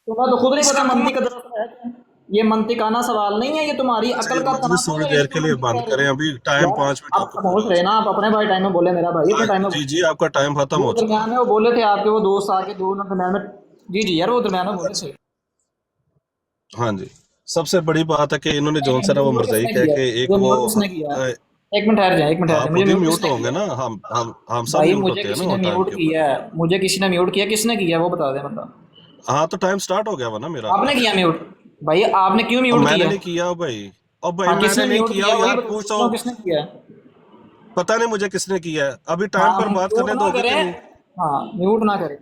تمہیں تو خود نہیں پتا منطق کا درست ہے کیا؟ یہ منطقانہ سوال نہیں ہے، یہ تمہاری عقل کا
مجلس تھوڑی دیر کے لیے بند کریں، ابھی ٹائم 5 منٹ
آپ پہنچ رہے نا، آپ اپنے بھائی ٹائم میں بولے میرا بھائی اپنے ٹائم میں۔
جی جی آپ کا ٹائم ختم ہو چکا
درمیان میں وہ بولے تھے آپ کے وہ دوست آ کے دو درمیان میں۔ جی جی یار وہ درمیان میں بولے تھے۔
ہاں جی، سب سے بڑی بات ہے کہ انہوں نے جون سے نا وہ مرزائی کہہ کے ایک وہ
کس نے کیا؟ ایک منٹ ٹھہر جائیں، ایک منٹ ٹھہر
آپ
جائیں،
خود ہی
مجھے
میوٹ ہوں گے نا، ہم سب
بھائی
میوٹ
مجھے
ہوتے ہیں
کسی
نا
نے
وہ ٹائم
میوٹ
کے اوپر۔
کیا ہے، مجھے کسی نے میوٹ کیا، کس نے کیا وہ بتا دیں بندہ۔
ہاں تو ٹائم سٹارٹ ہو گیا ہوا نا میرا۔
آپ نے کیا میوٹ؟ بھائی آپ نے کیوں
اور
میوٹ
میں نے
کیا؟
نہیں کیا بھائی، اور بھائی
ہاں
میں
کس
نے
نے
نہیں
میوٹ
کیا
کیا؟ وہی
یار،
بتا
پوچھو
دو کس نے کیا ہے۔
پتہ نہیں مجھے کس نے کیا ہے، ابھی ٹائم
ہاں
پر بات
میوٹ
کرنے
نہ
دو گے کہ
کریں،
نہیں؟
ہاں میوٹ نہ کریں۔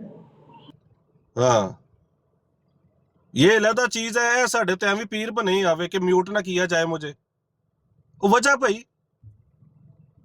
ہاں یہ علیحدہ چیز ہے، ساڈے تے ایویں پیر بنے آوے کہ میوٹ نہ کیا جائے مجھے۔ وجہ بھائی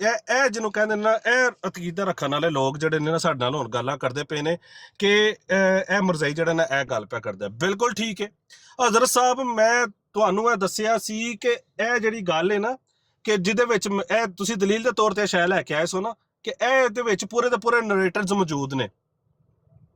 ਇਹ ਜਿਹਨੂੰ ਕਹਿੰਦੇ ਨੇ ਨਾ, ਇਹ ਅਕੀਦਾ ਰੱਖਣ ਵਾਲੇ ਲੋਕ ਜਿਹੜੇ ਨੇ ਨਾ ਸਾਡੇ ਨਾਲ ਹੁਣ ਗੱਲਾਂ ਕਰਦੇ ਪਏ ਨੇ ਕਿ ਇਹ ਮਰਜ਼ਈ ਜਿਹੜਾ ਨਾ ਇਹ ਗੱਲ ਪਿਆ ਕਰਦਾ, ਬਿਲਕੁਲ ਠੀਕ ਹੈ ਹਜ਼ਰਤ ਸਾਹਿਬ। ਮੈਂ ਤੁਹਾਨੂੰ ਇਹ ਦੱਸਿਆ ਸੀ ਕਿ ਇਹ ਜਿਹੜੀ ਗੱਲ ਹੈ ਨਾ ਕਿ ਜਿਹਦੇ ਵਿੱਚ ਇਹ ਤੁਸੀਂ ਦਲੀਲ ਦੇ ਤੌਰ ਤੇ ਸ਼ਾਇਦ ਲੈ ਕੇ ਆਏ ਸੋ ਨਾ ਕਿ ਇਹ ਦੇ ਵਿੱਚ ਪੂਰੇ ਦੇ ਪੂਰੇ ਨਰੇਟਰਸ ਮੌਜੂਦ ਨੇ,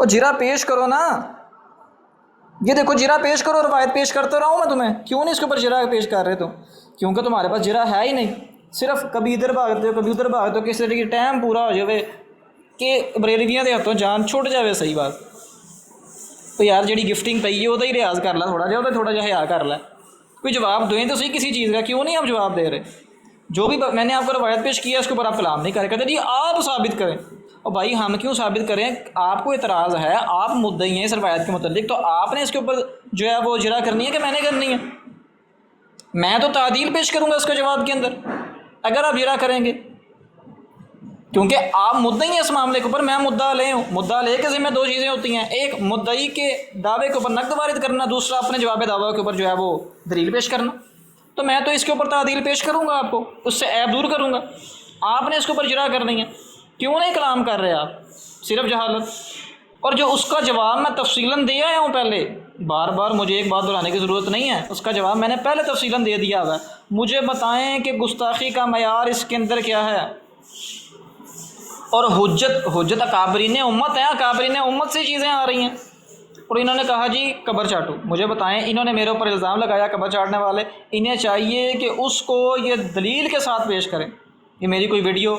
اور جرا پیش کرو نا، یہ دیکھو جرا پیش کرو، روایت پیش کرتا رہا ہوں میں تمہیں، کیوں نہیں اس کے اوپر جرا پیش کر رہے؟ تو کیونکہ تمہارے پاس جرا ہے ہی نہیں، صرف کبھی ادھر بھاگتے ہو کبھی ادھر بھاگتے ہو، کس طرح ٹائم پورا ہو جائے کہ بریلویاں دے ہاتھوں جان چھٹ جائے. صحیح بات. تو یار جڑی گفٹنگ پئی ہے وہ ہی ریاض کر لا تھوڑا جہا، وہ تھوڑا جہا حیا کر لا، کوئی جواب دیں تو صحیح کسی چیز کا، کیوں نہیں آپ جواب دے رہے؟ جو بھی میں نے آپ کو روایت پیش کیا ہے اس کے اوپر آپ کلام نہیں کر کہتے جی آپ ثابت کریں. اور بھائی ہم کیوں ثابت کریں؟ آپ کو اعتراض ہے، آپ مدعی ہیں اس روایت کے متعلق، تو آپ نے اس کے اوپر جو ہے وہ اجرا کرنی ہے کہ میں نے کرنی ہے؟ میں تو تعدیل پیش کروں گا اس کے جواب کے اندر اگر آپ اجرا کریں گے، کیونکہ آپ مدعی ہیں اس معاملے کے اوپر، میں مدعا لے ہوں. مدعا لے کے ذمہ دو چیزیں ہوتی ہیں، ایک مدعی کے دعوے کے اوپر نقد وارد کرنا، دوسرا اپنے جواب دعویٰ کے اوپر جو ہے وہ دلیل پیش کرنا. تو میں تو اس کے اوپر تعدیل پیش کروں گا، آپ کو اس سے عیب دور کروں گا. آپ نے اس کے اوپر اجرا کرنی ہے، کیوں نہیں کلام کر رہے آپ؟ صرف جہالت. اور جو اس کا جواب میں تفصیلاً دیا ہے ہوں پہلے، بار بار مجھے ایک بات دہرانے کی ضرورت نہیں ہے، اس کا جواب میں نے پہلے تفصیلاً دے دیا ہوا ہے. مجھے بتائیں کہ گستاخی کا معیار اس کے اندر کیا ہے؟ اور حجت اکابرین امت ہے، اکابرین امت سے چیزیں آ رہی ہیں. اور انہوں نے کہا جی قبر چاٹو. مجھے بتائیں، انہوں نے میرے اوپر الزام لگایا قبر چاٹنے والے، انہیں چاہیے کہ اس کو یہ دلیل کے ساتھ پیش کریں. یہ میری کوئی ویڈیو،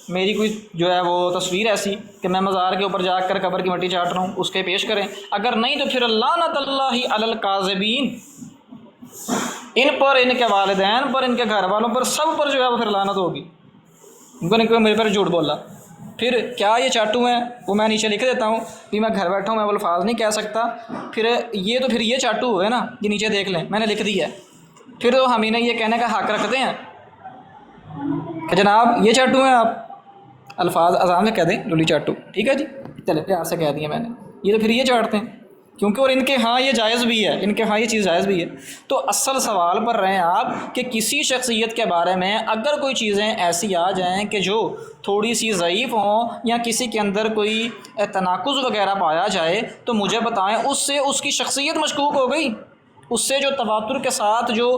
میری کوئی جو ہے وہ تصویر ایسی کہ میں مزار کے اوپر جا کر قبر کی مٹی چاٹ رہا ہوں، اس کے پیش کریں. اگر نہیں تو پھر لعنت اللہ علی الکاذبین، ان پر، ان کے والدین پر، ان کے گھر والوں پر، سب پر جو ہے وہ پھر لعنت ہوگی، کیونکہ میرے پر جھوٹ بولا. پھر کیا یہ چاٹو ہیں؟ وہ میں نیچے لکھ دیتا ہوں کہ میں گھر بیٹھا ہوں، میں وہ الفاظ نہیں کہہ سکتا. پھر یہ چاٹو ہوئے نا، یہ نیچے دیکھ لیں میں نے لکھ دی ہے. پھر تو ہم انہیں یہ کہنے کا حق رکھتے ہیں کہ جناب یہ چاٹو ہیں، آپ الفاظ اذان میں کہہ دیں لولی چاٹو، ٹھیک ہے جی، چلے پیار سے کہہ دیا میں نے. یہ تو پھر یہ چاٹتے ہیں، کیونکہ اور ان کے ہاں یہ جائز بھی ہے، ان کے ہاں یہ چیز جائز بھی ہے. تو اصل سوال پر رہیں آپ کہ کسی شخصیت کے بارے میں اگر کوئی چیزیں ایسی آ جائیں کہ جو تھوڑی سی ضعیف ہوں یا کسی کے اندر کوئی تناقض وغیرہ پایا جائے، تو مجھے بتائیں اس سے اس کی شخصیت مشکوک ہو گئی، اس سے جو تواتر کے ساتھ جو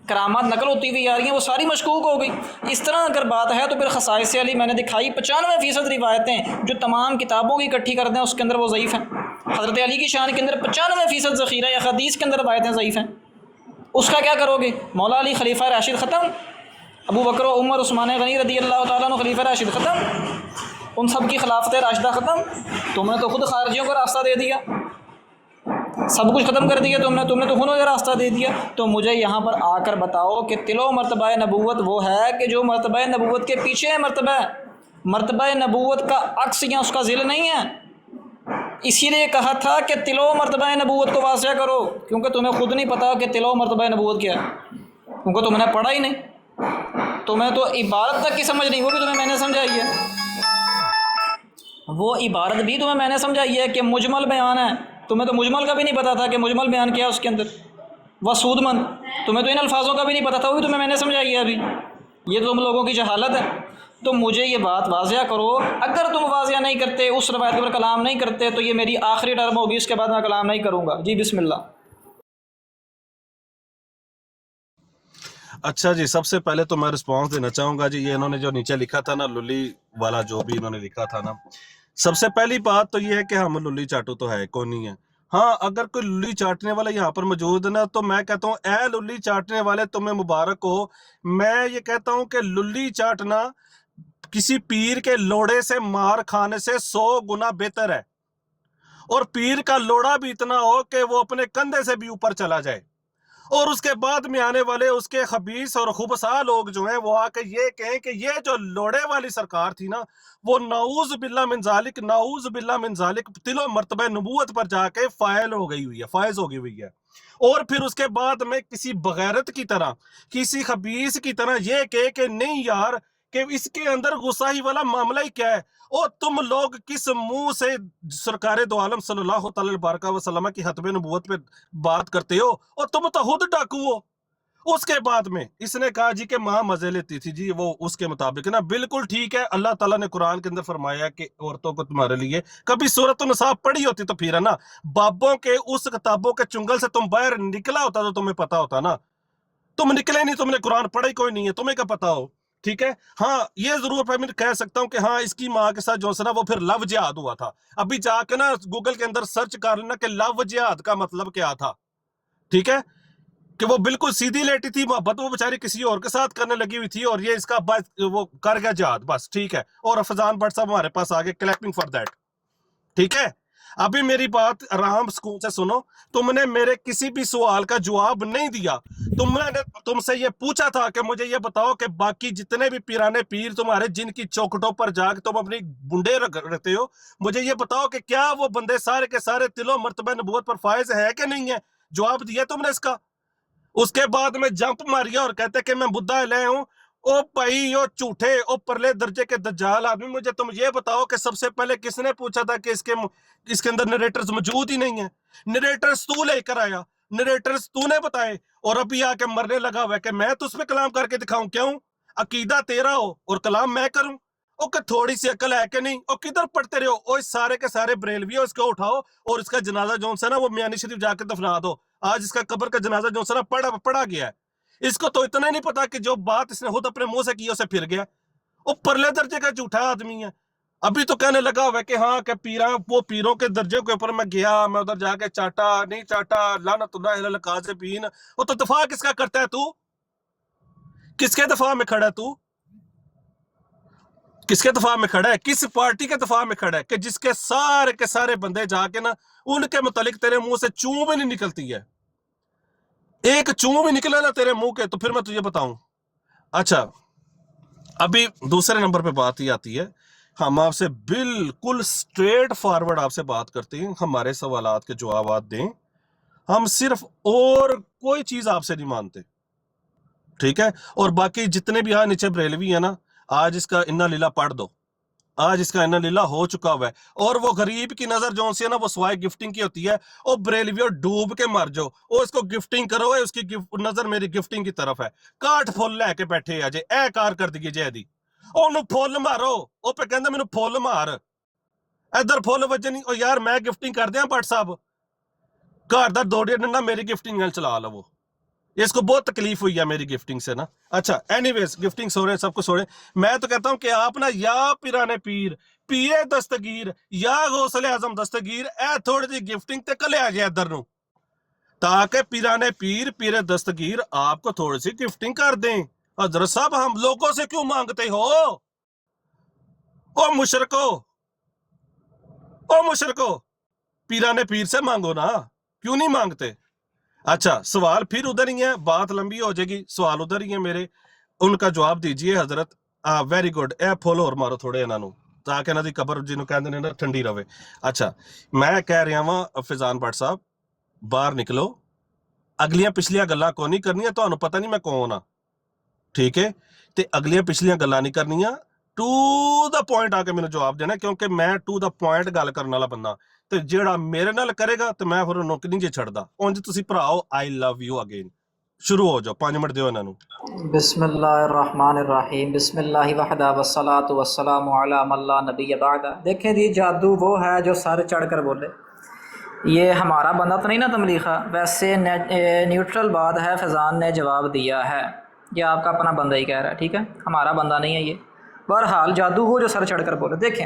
کرامات نقل ہوتی ہوئی آ رہی ہیں وہ ساری مشکوک ہو گئی. اس طرح اگر بات ہے تو پھر خصائص علی میں نے دکھائی 95% روایتیں جو تمام کتابوں کی اکٹھی کر دیں اس کے اندر وہ ضعیف ہیں. حضرت علی کی شان کے اندر 95% ذخیرہ یا حدیث کے اندر روایتیں ضعیف ہیں. اس کا کیا کرو گے؟ مولا علی خلیفہ راشد ختم، ابو بکر و عمر عثمان غنی رضی اللہ تعالیٰ عنہ خلیفہ راشد ختم، ان سب کی خلافت راشدہ ختم. تم نے تو خود خارجیوں کو راستہ دے دیا، سب کچھ ختم کر دیا تم نے تو خود راستہ دے دیا. تو مجھے یہاں پر آ کر بتاؤ کہ تلو مرتبہ نبوت وہ ہے کہ جو مرتبہ نبوت کے پیچھے ہے، مرتبہ نبوت کا عکس یا اس کا ذل نہیں ہے. اسی لیے کہا تھا کہ تلو مرتبہ نبوت کو واضح کرو، کیونکہ تمہیں خود نہیں پتا کہ تلو مرتبہ نبوت کیا ہے، کیونکہ تم نے پڑھا ہی نہیں. تمہیں تو عبارت تک کی سمجھ نہیں، وہ بھی تمہیں میں نے سمجھائی ہے، وہ عبارت بھی تمہیں میں نے سمجھائی ہے کہ مجمل بیان ہے. تمہیں تو مجمل کا بھی نہیں پتا تھا کہ مجمل بیان کیا اس کے اندر. وسود مند، تمہیں تو ان الفاظوں کا بھی نہیں پتا تھا، وہ بھی تمہیں میں نے سمجھائی ہے. ابھی یہ تو تم لوگوں کی جہالت ہے. تو مجھے یہ بات واضح کرو، اگر تم واضح نہیں کرتے، اس روایت پر کلام نہیں کرتے، تو یہ میری آخری ٹرم ہوگی، اس کے بعد میں کلام نہیں کروں گا. جی بسم اللہ.
اچھا جی، سب سے پہلے تو میں رسپانس دینا چاہوں گا جی. یہ انہوں نے جو نیچے لکھا تھا نا للی والا، جو بھی انہوں نے لکھا تھا نا، سب سے پہلی بات تو یہ ہے کہ ہم للی چاٹو تو ہے کون نہیں ہے. ہاں اگر کوئی للی چاٹنے والا یہاں پر موجود ہے نا، تو میں کہتا ہوں اے للی چاٹنے والے تمہیں مبارک ہو. میں یہ کہتا ہوں کہ للی چاٹنا کسی پیر کے لوڑے سے مار کھانے سے 100 گنا بہتر ہے. اور پیر کا لوڑا بھی اتنا ہو کہ وہ اپنے کندھے سے بھی اوپر چلا جائے، اور اس کے بعد میں آنے والے اس کے خبیث اور خبثا لوگ جو ہیں وہ آ کے یہ کہیں کہ یہ جو لوڑے والی سرکار تھی نا، وہ نعوذ باللہ من ذالک، نعوذ باللہ من ذالک تلو مرتبہ نبوت پر جا کے فائل ہو گئی ہوئی ہے، فائز ہو گئی ہوئی ہے. اور پھر اس کے بعد میں کسی بغیرت کی طرح، کسی خبیث کی طرح یہ کہے کہ نہیں یار، کہ اس کے اندر غصائی والا معاملہ ہی کیا ہے. اور تم لوگ کس منہ سے سرکار دو عالم صلی اللہ تعالی وبارک وسلم کی ختم نبوت پہ بات کرتے ہو، اور تم تو خود ڈاکو ہو. اس کے بعد میں اس نے کہا جی کہ ماں مزے لیتی تھی جی، وہ اس کے مطابق نا بالکل ٹھیک ہے. اللہ تعالیٰ نے قرآن کے اندر فرمایا کہ عورتوں کو تمہارے لیے کبھی سورۃ النساء پڑھی ہوتی تو پھر ہے نا، بابوں کے اس کتابوں کے چنگل سے تم باہر نکلا ہوتا تو تمہیں پتا ہوتا نا. تم نکلے نہیں، تم نے قرآن پڑھا ہی کوئی نہیں ہے، تمہیں کیا پتا ہو. ٹھیک ہے. ہاں یہ ضرور میں کہہ سکتا ہوں کہ ہاں اس کی ماں کے ساتھ جو ہے نا وہ پھر لو جہاد ہوا تھا. ابھی جا کے نا گوگل کے اندر سرچ کر لینا کہ لو جہاد کا مطلب کیا تھا. ٹھیک ہے, کہ وہ بالکل سیدھی لیٹی تھی, محبت وہ بیچاری کسی اور کے ساتھ کرنے لگی ہوئی تھی, اور یہ اس کا وہ کر گیا جہاد بس. ٹھیک ہے, اور فیضان بٹ صاحب ہمارے پاس آگے کلیپنگ فار دیٹ. ٹھیک ہے, ابھی میری بات آرام سکون سے سنو. تم نے میرے کسی بھی سوال کا جواب نہیں دیا. تم سے یہ پوچھا تھا کہ مجھے یہ بتاؤ کہ باقی جتنے بھی پیرانے پیر تمہارے جن کی چوکھٹوں پر جا کے تم اپنی بنڈے رکھتے ہو, مجھے یہ بتاؤ کہ کیا وہ بندے سارے کے سارے تلو مرتبہ نبوت پر فائز ہے کہ نہیں ہے. جواب دیا تم نے اس کا. اس کے بعد میں جمپ ماریا اور کہتے کہ میں بدھا لے ہوں. او بھائی او جھوٹے او پرلے درجے کے دجال آدمی, مجھے تم یہ بتاؤ کہ سب سے پہلے کس نے پوچھا تھا کہ اس کے اندر نریٹرز موجود ہی نہیں ہیں. نریٹرز تو لے کر آیا, نریٹرز تو نے بتائے, اور ابھی آ کے مرنے لگا ہوا ہے کہ میں تو اس پہ کلام کر کے دکھاؤں. کیوں؟ عقیدہ تیرا ہو اور کلام میں کروں. او کہ تھوڑی سی عقل ہے کہ نہیں؟ او کدھر پڑھتے رہو؟ او اس سارے کے سارے بریلوی ہو, اس کو اٹھاؤ اور اس کا جنازہ جو ہے نا وہ میانی شریف جا کے دفنا دو. آج اس کا قبر کا جنازہ جو ہے نا پڑھا گیا ہے. اس کو تو اتنا ہی نہیں پتا کہ جو بات اس نے خود اپنے منہ سے کی اسے پھر گیا. وہ پرلے درجے کا جھوٹا آدمی ہے. ابھی تو کہنے لگا ہوا ہے کہ ہاں کہ وہ پیروں کے درجے کے اوپر میں گیا, میں ادھر جا کے چاٹا نہیں چاٹا, لعنت اللہ علی الکاذبین. وہ تو دفاع کس کا کرتا ہے تو؟ کس کے دفاع میں کھڑا ہے تو؟ کس کے دفاع میں کھڑا ہے؟ کس پارٹی کے دفاع میں کھڑا ہے کہ جس کے سارے بندے جا کے نا ان کے متعلق تیرے منہ سے چوں بھی نہیں نکلتی ہے. ایک چوں بھی نکلا نا تیرے منہ کے تو پھر میں تجھے بتاؤں. اچھا ابھی دوسرے نمبر پہ بات ہی آتی ہے. ہم آپ سے بالکل سٹریٹ فارورڈ آپ سے بات کرتے ہیں, ہمارے سوالات کے جوابات دیں. ہم صرف اور کوئی چیز آپ سے نہیں مانتے. ٹھیک ہے, اور باقی جتنے بھی یہاں نیچے بریلوی ہیں نا, آج اس کا انا لیلا پڑھ دو. آج اس کا انا لیلا ہو چکا ہوا ہے. اور وہ غریب کی نظر جو سی ہے نا وہ سوائے گفٹنگ کی ہوتی ہے. او بریلویو ڈوب کے مر جاؤ, او اس کو گفٹنگ کرو, اس کی نظر میری گفٹنگ کی طرف ہے. کاٹ پھول لے کے بیٹھے آجے اے کار کر دیجیے جے دی. او نو پھول مارو, او پہ کہندا مینوں پھول مار, ادھر پھول وجے نہیں. او یار میں گفٹنگ کر دیاں بٹ صاحب, گھر دا 2 ڈنڈا میری گفٹنگ نال چلا لو. اس کو بہت تکلیف ہوئی ہے میری گفٹنگ سے نا. اچھا اینی ویز گفٹنگ سو رہے ہیں, سب کچھ ہو رہے ہیں. میں تو کہتا ہوں کہ آپ نا یا پیرانے پیر پیے دستگیر یا غوث اعظم دستگیر اے تھوڑی جی گفٹنگ تے کلے آ جائے ادھر نو, تاکہ پیرانے پیر پیر دستگیر آپ کو تھوڑی سی گفٹنگ کر دیں. حضرت صاحب ہم لوگوں سے کیوں مانگتے ہو؟ او مشرکو پیرانے پیر سے مانگو نا, کیوں نہیں مانگتے؟ اچھا سوال پھر ادھر ہی ہے, بات لمبی ہو جائے گی, سوال ادھر ہی ہے میرے, ان کا جواب دیجئے حضرت. ویری گڈ, اے پھول اور مارو تھوڑے انہاں نو تاکہ انہاں دی قبر جنوں کہندے نے نا ٹھنڈی رہے. اچھا میں کہہ رہا ہاں فیضان بٹ صاحب باہر نکلو, اگلیاں پچھلیاں گلاں کو نہیں کرنیاں, تانوں پتہ نہیں میں کون ہاں. ٹھیک ہے, تے اگلیاں پچھلیاں گلاں نہیں کرنیاں, ٹو دا پوائنٹ آ کے مینوں جواب دینا, کیونکہ میں ٹو دا پوائنٹ گل کرن والا بندہ. تے جیڑا میرے نال کرے گا تے میں پھر انہوں نہیں جے چھڑدا. اونج تسی بھراؤ آئی لو یو اگین. شروع ہو جاؤ, 5 منٹ دیو انہاں نوں.
بسم اللہ الرحمن الرحیم. بسم اللہ وحدہ والصلاۃ والسلام علی من لا نبی بعدہ. دیکھیں جی جادو وہ ہے جو سر چڑھ کر بولے. یہ ہمارا بندہ تو نہیں نا تملیخہ, ویسے نیوٹرل بات ہے, فیضان نے جواب دیا ہے, یہ آپ کا اپنا بندہ ہی کہہ رہا ہے. ٹھیک ہے, ہمارا بندہ نہیں ہے یہ. بہرحال جادو وہ جو سر چڑھ کر بولے. دیکھیں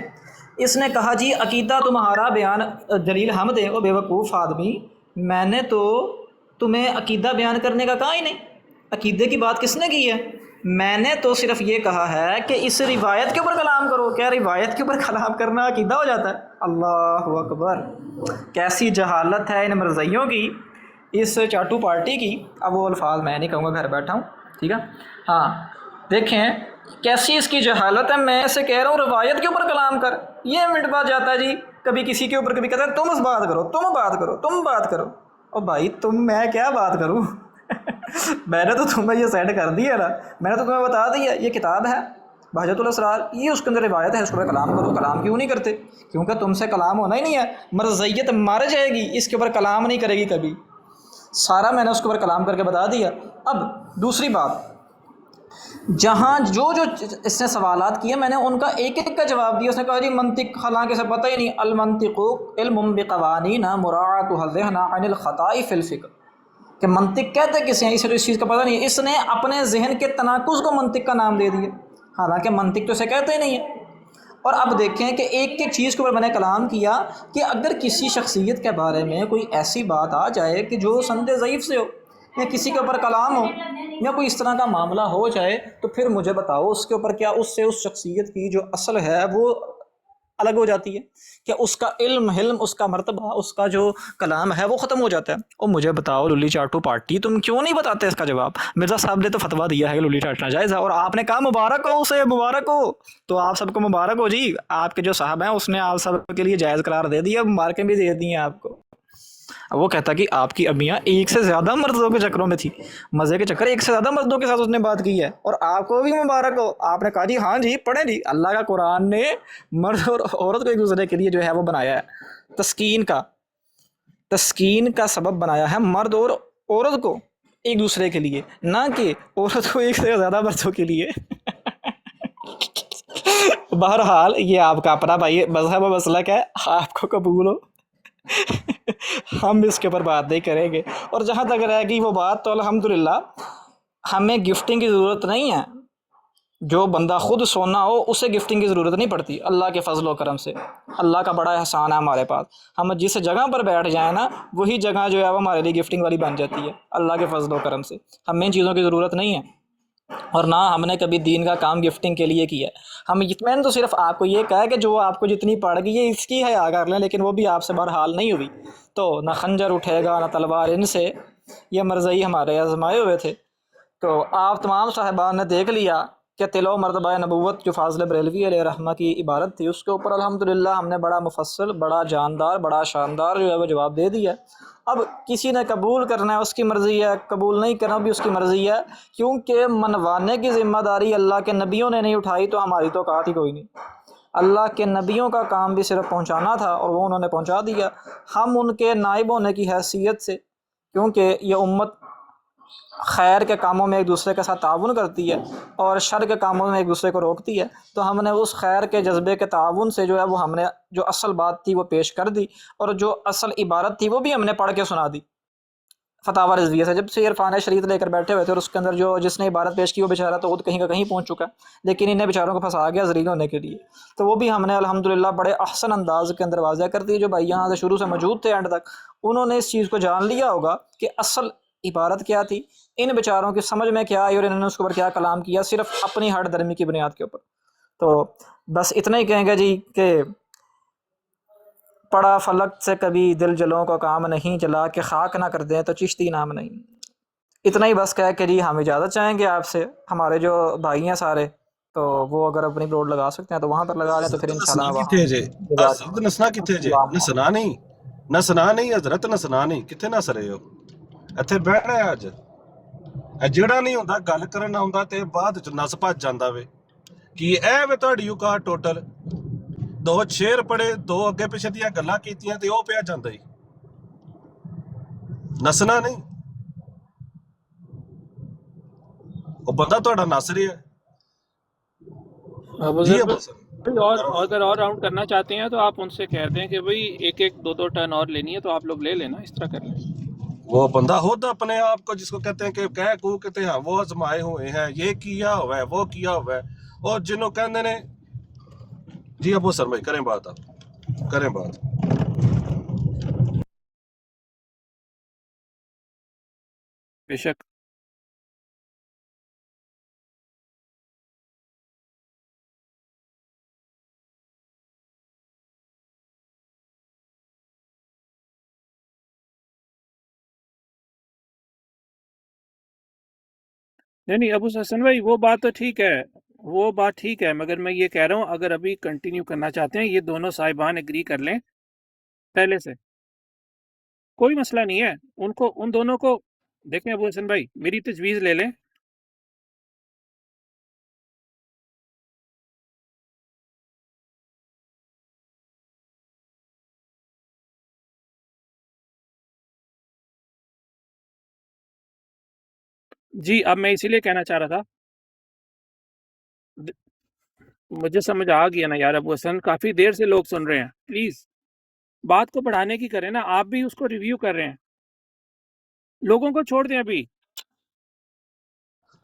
اس نے کہا جی عقیدہ تمہارا بیان جلیل حمد ہے. او بیوقوف آدمی, میں نے تو تمہیں عقیدہ بیان کرنے کا کہا ہی نہیں. عقیدے کی بات کس نے کی ہے؟ میں نے تو صرف یہ کہا ہے کہ اس روایت کے اوپر کلام کرو. کیا روایت کے اوپر کلام کرنا عقیدہ ہو جاتا ہے؟ اللہ اکبر, کیسی جہالت ہے ان مرزائیوں کی, اس چاٹو پارٹی کی. اب وہ الفاظ میں نہیں کہوں گا, گھر بیٹھا ہوں. ٹھیک ہے, ہاں دیکھیں کیسی اس کی جہالت ہے. میں اسے کہہ رہا ہوں روایت کے اوپر کلام کر, یہ منٹ بعد جاتا ہے جی کبھی کسی کے اوپر, کبھی کہتا ہے تم بات کرو, تم بات کرو, تم بات کرو. او بھائی تم, میں کیا بات کروں؟ میں نے تو تمہیں یہ سینڈ کر دیا نا, میں نے تو تمہیں بتا دیا یہ کتاب ہے بہجت الاسرار, یہ اس کے اندر روایت ہے, اس کو کلام کرو. کلام کیوں نہیں کرتے؟ کیونکہ تم سے کلام ہونا ہی نہیں ہے. مرزیت مر جائے گی, اس کے اوپر کلام نہیں کرے گی کبھی. سارا میں نے اس کے اوپر کلام کر کے بتا دیا. اب دوسری بات, جہاں جو اس نے سوالات کیے میں نے ان کا ایک ایک کا جواب دیا. اس نے کہا جی منطق, حالانکہ اسے پتہ ہی نہیں. المنطق علم بقوانین مراعاتها الذہن عن الخطاء فی الفکر, کہ منطق کہتے کسے ہیں, اسے تو اس چیز کا پتہ نہیں ہے. اس نے اپنے ذہن کے تناقض کو منطق کا نام دے دیا. حالانکہ منطق تو اسے کہتے ہی نہیں ہے۔ اور اب دیکھیں کہ ایک ایک چیز کے اوپر میں نے کلام کیا کہ اگر کسی شخصیت کے بارے میں کوئی ایسی بات آ جائے کہ جو سند ضعیف سے ہو، یا کسی کے اوپر کلام ہو، یا کوئی اس طرح کا معاملہ ہو جائے، تو پھر مجھے بتاؤ اس کے اوپر کیا اس سے اس شخصیت کی جو اصل ہے وہ الگ ہو جاتی ہے؟ کہ اس کا علم، اس کا مرتبہ، اس کا جو کلام ہے وہ ختم ہو جاتا ہے؟ اور مجھے بتاؤ للی چاٹو پارٹی، تم کیوں نہیں بتاتے اس کا جواب؟ مرزا صاحب نے تو فتویٰ دیا ہے کہ للی چاٹنا جائز ہے، اور آپ نے کہا مبارک ہو اسے، مبارک ہو۔ تو آپ سب کو مبارک ہو جی، آپ کے جو صاحب ہیں اس نے آپ سب کے لیے جائز قرار دے دیا، مبارکیں بھی دے دی ہیں آپ کو۔ وہ کہتا کہ آپ کی امیاں ایک سے زیادہ مردوں کے چکروں میں تھی، مزے کے چکر، ایک سے زیادہ مردوں کے ساتھ اس نے بات کی ہے، اور آپ کو بھی مبارک ہو۔ آپ نے کہا جی ہاں جی پڑھیں جی، اللہ کا قرآن نے مرد اور عورت کو ایک دوسرے کے لیے جو ہے وہ بنایا ہے، تسکین کا سبب بنایا ہے مرد اور عورت کو ایک دوسرے کے لیے، نہ کہ عورت کو ایک سے زیادہ مردوں کے لیے۔ بہرحال یہ آپ کا اپنا بھائی مذہب و مسلک ہے، آپ کو قبول ہو، ہم اس کے اوپر بات نہیں کریں گے۔ اور جہاں تک رہے گی وہ بات، تو الحمدللہ ہمیں گفٹنگ کی ضرورت نہیں ہے، جو بندہ خود سونا ہو اسے گفٹنگ کی ضرورت نہیں پڑتی، اللہ کے فضل و کرم سے۔ اللہ کا بڑا احسان ہے ہمارے پاس، ہم جس جگہ پر بیٹھ جائیں نا وہی جگہ جو ہے وہ ہمارے لیے گفٹنگ والی بن جاتی ہے، اللہ کے فضل و کرم سے۔ ہمیں ان چیزوں کی ضرورت نہیں ہے، اور نہ ہم نے کبھی دین کا کام گفٹنگ کے لیے کیا ہے۔ میں نے تو صرف آپ کو یہ کہا ہے کہ جو آپ کو جتنی پڑ گئی ہے اس کی حیا کر لیں، لیکن وہ بھی آپ سے بہرحال نہیں ہوئی، تو نہ خنجر اٹھے گا نہ تلوار ان سے، یہ مرضی ہمارے آزمائے ہوئے تھے۔ تو آپ تمام صاحبان نے دیکھ لیا کہ تل و مرتبہ نبوت جو فاضل بریلوی علیہ رحمہ کی عبارت تھی، اس کے اوپر الحمدللہ ہم نے بڑا مفصل، بڑا جاندار، بڑا شاندار جو ہے وہ جواب دے دیا۔ اب کسی نے قبول کرنا ہے اس کی مرضی ہے، قبول نہیں کرنا بھی اس کی مرضی ہے، کیونکہ منوانے کی ذمہ داری اللہ کے نبیوں نے نہیں اٹھائی تو ہماری تو اوقات ہی کوئی نہیں۔ اللہ کے نبیوں کا کام بھی صرف پہنچانا تھا اور وہ انہوں نے پہنچا دیا۔ ہم ان کے نائب ہونے کی حیثیت سے، کیونکہ یہ امت خیر کے کاموں میں ایک دوسرے کے ساتھ تعاون کرتی ہے اور شر کے کاموں میں ایک دوسرے کو روکتی ہے، تو ہم نے اس خیر کے جذبے کے تعاون سے جو ہے وہ ہم نے جو اصل بات تھی وہ پیش کر دی، اور جو اصل عبارت تھی وہ بھی ہم نے پڑھ کے سنا دی فتاوی رضویہ سے۔ جب سے عرفان شریعت لے کر بیٹھے ہوئے تھے، اور اس کے اندر جس نے عبارت پیش کی وہ بیچارہ تو خود کہیں کا کہیں پہنچ چکا ہے، لیکن انہیں بیچاروں کو پھنسا گیا ذلیل ہونے کے لیے، تو وہ بھی ہم نے الحمدللہ بڑے احسن انداز کے اندر واضح کر دی۔ جو بھائی یہاں سے شروع سے موجود تھے اینڈ تک، انہوں نے اس چیز کو جان لیا ہوگا کہ اصل عبارت کیا تھی، ان بیچاروں کی سمجھ میں کیا آئی اور انہوں نے اس کے اوپر کیا کلام کیا، صرف اپنی ہٹ درمی کی بنیاد کے اوپر۔ تو بس اتنا ہی کہیں گے جی کہ پڑا فلک سے کبھی دل جلوں کو کام نہیں، جلا کے خاک نہ کر دیں تو چشتی نام نہیں۔ اتنا ہی بس کہہ کے جی ہم اجازت چاہیں گے آپ سے، ہمارے جو بھائی ہیں سارے، تو وہ اگر اپنی بورڈ لگا سکتے ہیں تو وہاں پر لگا لیں، تو پھر
نسنا
انشاءاللہ
کتنے جے
وہاں
حضرت نسنا کتنے جے نسنا نہیں، نسنا نہیں حضرت، نسنا نہیں، کتنے نس رہے ہو؟ ਇੱਥੇ ਬਹਿਣਾ ਹੈ ਅੱਜ ਇਹ ਜਿਹੜਾ ਨਹੀਂ ਹੁੰਦਾ ਗੱਲ ਕਰਨ ਆਉਂਦਾ ਤੇ ਬਾਅਦ ਚ ਨਸ ਭੱਜ ਜਾਂਦਾ ਵੇ। ਕੀ ਇਹ ਵੇ ਤੁਹਾਡੀ ਔਕਾਤ ਟੋਟਲ? ਦੋ ਸ਼ੇਰ ਪੜੇ, ਦੋ ਅੱਗੇ ਪਿੱਛੇ ਦੀਆਂ ਗੱਲਾਂ ਕੀਤੀਆਂ ਤੇ ਉਹ ਪਿਆ ਜਾਂਦਾ ਹੀ, ਨਸਣਾ ਨਹੀਂ। ਉਹ ਬੰਦਾ ਤੁਹਾਡਾ ਨਸ ਰਿਹਾ
اب
ਜੀ
اگر
ਅਬੂ
بھائی اور اگر اور راؤنڈ کرنا چاہتے ہیں تو آپ ان سے کہہ دیں کہ بھائی ایک ایک دو دو ٹرن اور لینی ہے تو آپ لوگ لے لینا، اس طرح کر لیں۔
وہ بندہ خود اپنے آپ کو جس کو کہتے ہیں کہ کہہ کو کہتے ہیں وہ آزمائے ہوئے ہیں، یہ کیا ہوا ہے، وہ کیا ہوا ہے، اور جنہوں کہندے نے جی ابو سر بھائی کریں بات، آپ کریں بات۔
بے شک۔ نہیں ابو حسن بھائی وہ بات تو ٹھیک ہے، وہ بات ٹھیک ہے، مگر میں یہ کہہ رہا ہوں اگر ابھی کنٹینیو کرنا چاہتے ہیں یہ دونوں صاحبان اگری کر لیں پہلے سے، کوئی مسئلہ نہیں ہے، ان دونوں کو دیکھیں ابو حسن بھائی میری تجویز لے لیں۔ جی اب میں اسی لیے کہنا چاہ رہا تھا، مجھے سمجھ آ گیا نا یار ابو حسن، کافی دیر سے لوگ سن رہے ہیں، پلیز بات کو بڑھانے کی کریں نا، آپ بھی اس کو ریویو کر رہے ہیں، لوگوں کو چھوڑ دیں ابھی۔